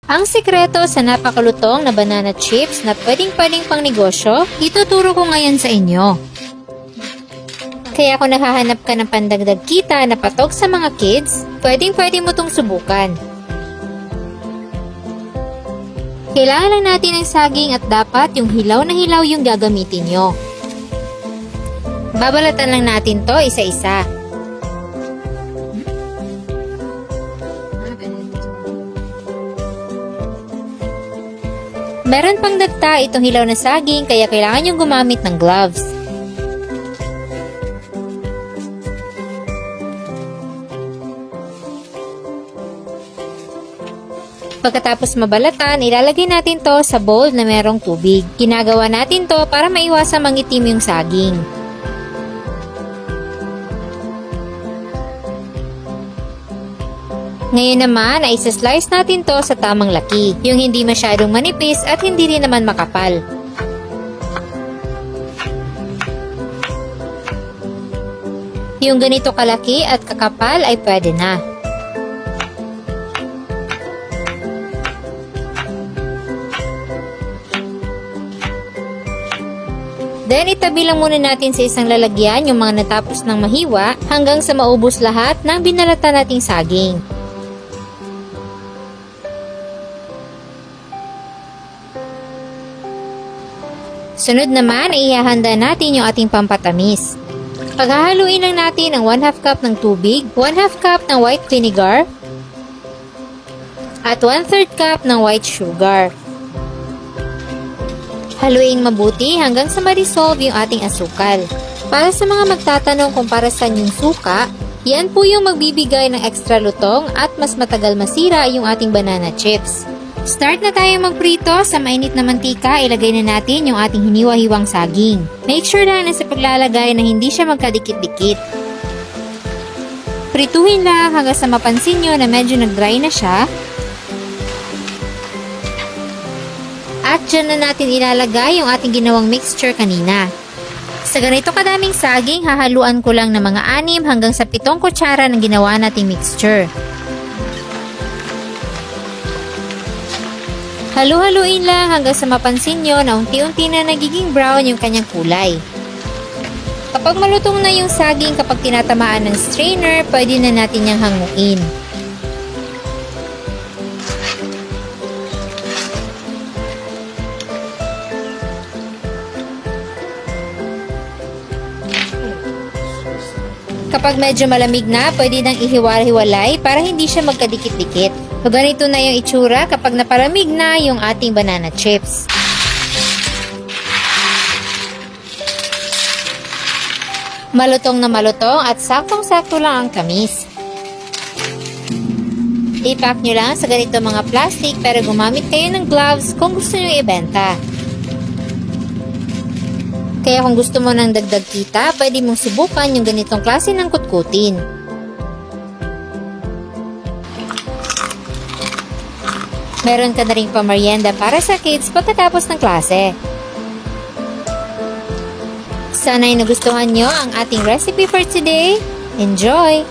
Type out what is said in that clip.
Ang sikreto sa napakalutong na banana chips na pwedeng-pwedeng pang negosyo, ituturo ko ngayon sa inyo. Kaya kung naghahanap ka ng pandagdag kita na patok sa mga kids, pwedeng-pwede mo tong subukan. Kailangan lang natin ng saging at dapat yung hilaw na hilaw yung gagamitin nyo. Babalatan lang natin to isa-isa. Meron pang dagta itong hilaw na saging kaya kailangan yung gumamit ng gloves. Pagkatapos mabalatan, ilalagay natin to sa bowl na merong tubig. Ginagawa natin to para maiwasang mangitim yung saging. Ngayon naman ay isa-slice natin to sa tamang laki, yung hindi masyadong manipis at hindi rin naman makapal. Yung ganito kalaki at kakapal ay pwede na. Then, itabi lang muna natin sa isang lalagyan yung mga natapos ng mahiwa hanggang sa maubos lahat ng binalatan nating saging. Sunod naman ay ihahanda natin yung ating pampatamis. Paghahaluin lang natin ang 1/2 cup ng tubig, 1/2 cup ng white vinegar, at 1/3 cup ng white sugar. Haluin mabuti hanggang sa ma-dissolve yung ating asukal. Para sa mga magtatanong kung para saan yung suka, yan po yung magbibigay ng extra lutong at mas matagal masira yung ating banana chips. Start na tayo magprito. Sa mainit na mantika, ilagay na natin yung ating hiniwa-hiwang saging. Make sure lang na sa paglalagay na hindi siya magkadikit-dikit. Prituhin lang hanggang sa mapansin nyo na medyo nag-dry na siya. At dyan na natin ilalagay yung ating ginawang mixture kanina. Sa ganito kadaming saging, hahaluan ko lang ng mga 6 hanggang sa 7 kutsara ng ginawa nating mixture. Halu-haluin lang hanggang sa mapansin nyo na unti-unti na nagiging brown yung kanyang kulay. Kapag malutong na yung saging kapag tinatamaan ng strainer, pwede na natin niyang hanguin. Kapag medyo malamig na, pwede nang ihiwa-hiwalay para hindi siya magkadikit-dikit. So, ganito na yung itsura kapag napalamig na yung ating banana chips. Malutong na malutong at saktong-sakto lang ang tamis. I-pack nyo lang sa ganito mga plastic pero gumamit kayo ng gloves kung gusto nyo ibenta. Kaya kung gusto mo ng dagdag kita, pwede mong subukan yung ganitong klase ng kutkutin. Meron ka na ring pamerienda para sa kids pagkatapos ng klase. Sana'y nagustuhan nyo ang ating recipe for today. Enjoy!